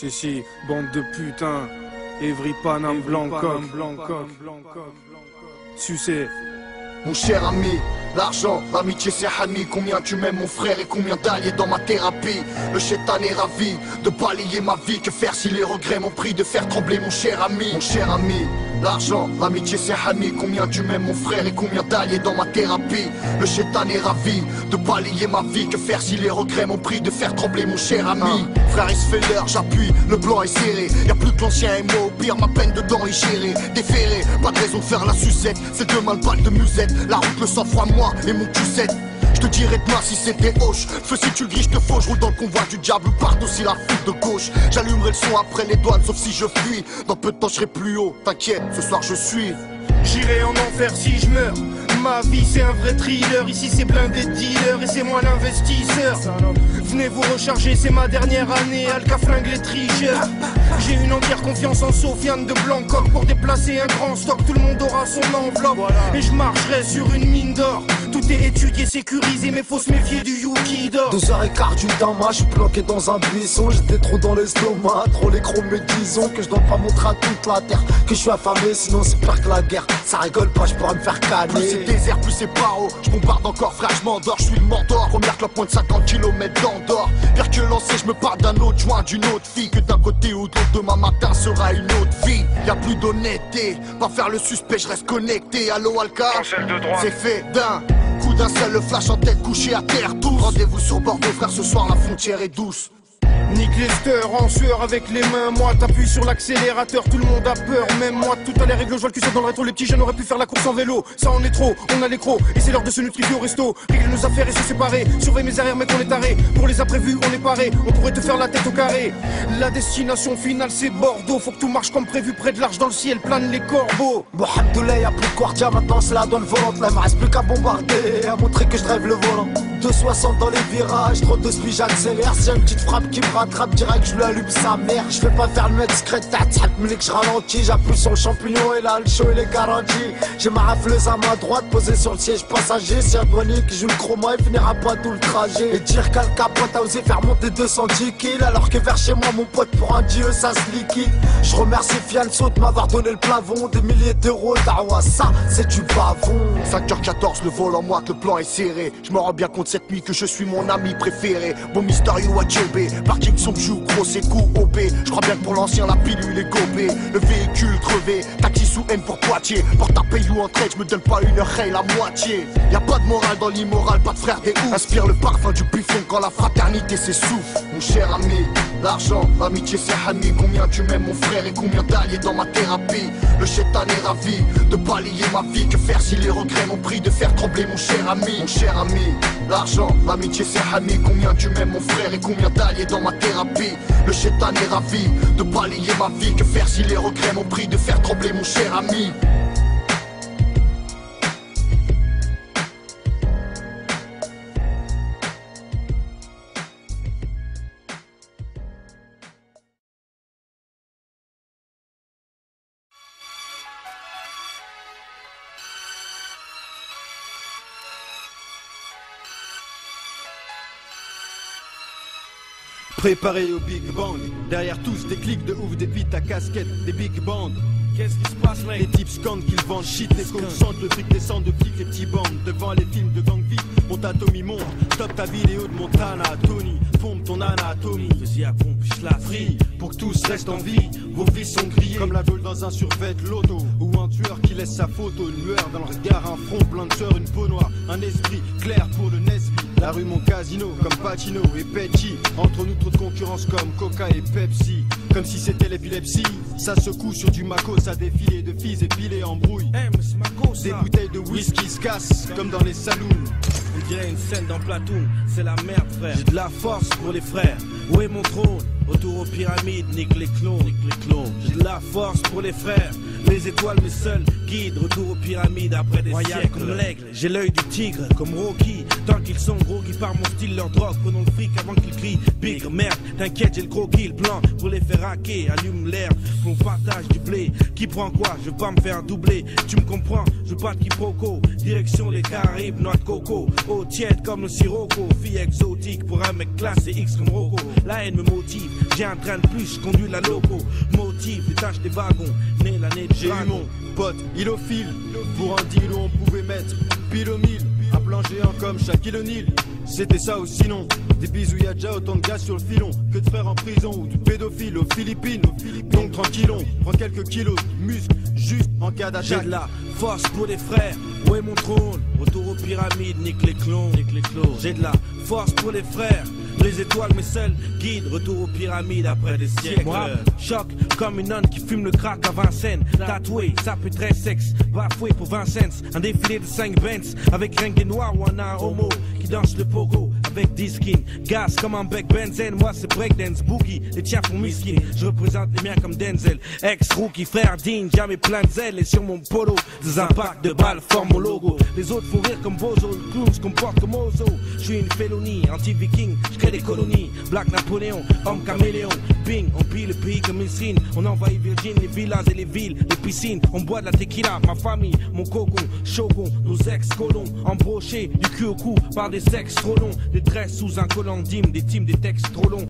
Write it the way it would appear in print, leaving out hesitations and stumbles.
Si, bande de putains. Evry Panam Blancom. Sucé. Mon cher ami, l'argent, l'amitié c'est Hani. Combien tu m'aimes mon frère et combien d'alliés dans ma thérapie. Le chétan est ravi de balayer ma vie. Que faire si les regrets m'ont pris de faire trembler mon cher ami. Mon cher ami, l'argent, l'amitié c'est Hani. Combien tu m'aimes mon frère et combien d'alliés dans ma thérapie. Le chétan est ravi de balayer ma vie. Que faire si les regrets m'ont pris de faire trembler mon cher ami. Frère il se fait l'heure, j'appuie, le blanc est serré. Y'a plus que l'ancien et moi, au pire ma peine dedans est gérée. Déféré, pas de raison de faire la sucette. C'est demain le bac de musette. La route, le sang-froid, moi et mon cul-7. Je te dirais demain si c'était hoche. Feu si tu le grilles, je te faux. Je roule dans le convoi du diable ou partout si la fuite de gauche. J'allumerai le son après les douanes, sauf si je fuis. Dans peu de temps je serai plus haut, t'inquiète, ce soir je suis. J'irai en enfer si je meurs. Ma vie c'est un vrai thriller. Ici c'est blindé de dealers et c'est moi l'investisseur. Venez vous recharger, c'est ma dernière année. Alka flingue les tricheurs. J'ai une entière confiance en Sofiane de Blancoc. Pour déplacer un grand stock, tout le monde aura son enveloppe. Et je marcherai sur une mine d'or. Tout est étudié, sécurisé, mais faut se méfier du Yuki-Do. 2h15 du temps, moi je suis bloqué dans un buisson. J'étais trop dans l'estomac, trop les chromes, mais disons que je dois pas montrer à toute la terre que je suis affamé, sinon c'est pire que la guerre. Ça rigole pas, je pourrais me faire canner. Plus c'est désert, plus c'est paro. Je bombarde encore, frère, je m'endors, je suis le mentor. Première clope, moins de 50 km d'Andorre. Pire que lancer, je me parle d'un autre joint, d'une autre fille. Que d'un côté ou de l'autre, demain matin sera une autre vie. Y'a plus d'honnêteté, pas faire le suspect, je reste connecté. Allo Alka, c'est fait d'un coup d'un seul, le flash en tête, couché à terre tous. Rendez-vous sur Bordeaux, frère, ce soir la frontière est douce. Nick Lester en sueur avec les mains. Moi t'appuies sur l'accélérateur, tout le monde a peur. Même moi tout à les règles, je vois le cul dans le rétro. Les petits jeunes auraient pu faire la course en vélo. Ça en est trop, on a les crocs. Et c'est l'heure de se nutrifier au resto. Régler nos affaires et se séparer. Surveille mes arrières mec on est taré. Pour les imprévus on est paré. On pourrait te faire la tête au carré. La destination finale c'est Bordeaux. Faut que tout marche comme prévu, près de l'arche dans le ciel planent les corbeaux. Alhamdoulilah, y'a plus de quartier, maintenant c'est la douane volante. Là, il me reste plus qu'à bombarder, à montrer que je rêve le volant. 260 dans les virages, trop de speed, j'accélère. Si y'a une petite frappe qui me rattrape direct, je lui allume sa mère. Je vais pas faire le mec discret, mais que je ralentis. J'appuie sur le champignon et là le show il est garanti. J'ai ma rafleuse à ma droite, posée sur le siège passager. Si un douanier qui joue le chroma, il finira pas tout le trajet. Et dire qu'Al Capote a osé faire monter 200 kills, alors que vers chez moi mon pote pour un dieu ça se liquide. Je remercie Fianso de m'avoir donné le plafond. Des milliers d'euros, d'Awa, ça c'est du bavon. 5h14, le vol en moi, que le plan est serré. Je me rends bien compte cette nuit que je suis mon ami préféré. Bon mystérieux à Djobé, parking son joue, gros c'est coup OB. Je crois bien que pour l'ancien la pilule est gobée. Le véhicule crevé, taxi sous haine pour Poitiers. Porte à paye ou en trade, je me donne pas une heure, la moitié. Y'a pas de morale dans l'immoral, pas de frère des ouf. Inspire le parfum du buffon quand la fraternité s'essouffle. Mon cher ami, l'argent, l'amitié c'est Hani. Combien tu m'aimes mon frère et combien d'alliés dans ma thérapie. Le chétan est ravi de balayer ma vie. Que faire si les regrets m'ont pris de faire trembler mon cher ami. Mon cher ami, l'argent, l'amitié c'est Hani. Combien tu m'aimes mon frère et combien d'alliés dans ma thérapie. Le chétan est ravi de balayer ma vie. Que faire si les regrets m'ont pris de faire trembler mon cher ami. Préparé au Big Bang, derrière tous des clics de ouf, des beats à casquette, des big bands. Qu'est-ce qui se passe mec? Les types scandent qu'ils vendent shit, les cons sentent le fric descend de flics, les petits bandes. Devant les films de gang vite, monte à Tommy monte. Stop ta vidéo de Montana, Tony, pompe ton anatomie. Vas-y à pompe, je la free, pour que tous restent en vie. Vos vies sont grillées, comme la gueule dans un survêt loto. Ou un tueur qui laisse sa photo, une lueur dans le regard, un front plein de sueur, une peau noire. Un esprit clair pour le Nesby. La rue mon casino, comme Pacino et Petty. Entre nous trop de concurrence comme Coca et Pepsi. Comme si c'était l'épilepsie. Ça secoue sur du Maco, ça défilé de filles épilées en brouille. Des bouteilles de whisky se cassent comme dans les saloons. On dirait une scène dans Platoon, c'est la merde frère. J'ai de la force pour les frères, où est mon trône? Autour aux pyramides, nique les clones. J'ai de la force pour les frères, Les étoiles mes seuls guides, retour aux pyramides après des siècles. Comme l'aigle, j'ai l'œil du tigre, comme Rocky. Tant qu'ils sont gros, qui par mon style leur drogue. Prenons le fric avant qu'ils crient big merde. T'inquiète, j'ai le croquis, le plan pour les faire hacker. Allume l'air, qu'on partage du blé. Qui prend quoi? Je veux pas me faire doubler. Tu me comprends? Je veux pas de quiproquo. Direction les Caraïbes, noix de coco. Eau tiède comme le sirocco. Fille exotique pour un mec classé X comme Rocco. La haine me motive, j'ai un train de plus, je conduis la loco. Motive, détache des wagons, né l'année de J'ai eu mon pote, ilophile, pour un deal où on pouvait mettre pile au mille. Un plan géant comme Shaquille O'Neal. C'était ça ou sinon, des bisous, y'a déjà autant de gars sur le filon que de frères en prison ou de pédophiles aux Philippines. Donc tranquillon, prends quelques kilos de muscles juste en cas d'attaque. J'ai de la force pour les frères, où est mon trône? Retour aux pyramides, nique les clones, nique les clones. J'ai de la force pour les frères, les étoiles mes seuls guides, retour aux pyramides après des siècles. Moi, choc comme une nonne qui fume le crack à Vincennes. Tatoué, ça peut très sexe, bafoué pour 20 cents. Un défilé de 5 Benz, avec rien que des noirs ou un homo qui danse le pogo avec 10 skins. Gaz comme un bec benzène, moi c'est breakdance, boogie, les tiens font miskin. Je représente les miens comme Denzel, ex-rookie, frère digne, jamais plein de zèle. Et sur mon polo, des impacts de balles forment mon logo. Les autres font rire comme Bozo, le clown se comporte comme Ozo. Je suis une félonie, anti-viking, je crée des colonies. Black Napoléon, homme caméléon, bing, on pille le pays comme Messine. On envahit Virgin, les villas et les villes, les piscines. On boit de la tequila, ma famille, mon cocon, shogun, nos ex-colons. Embrochés, du cul au cou, par des sexes trop longs. Des tresses sous un collant d'hymne, des teams, des textes trop longs.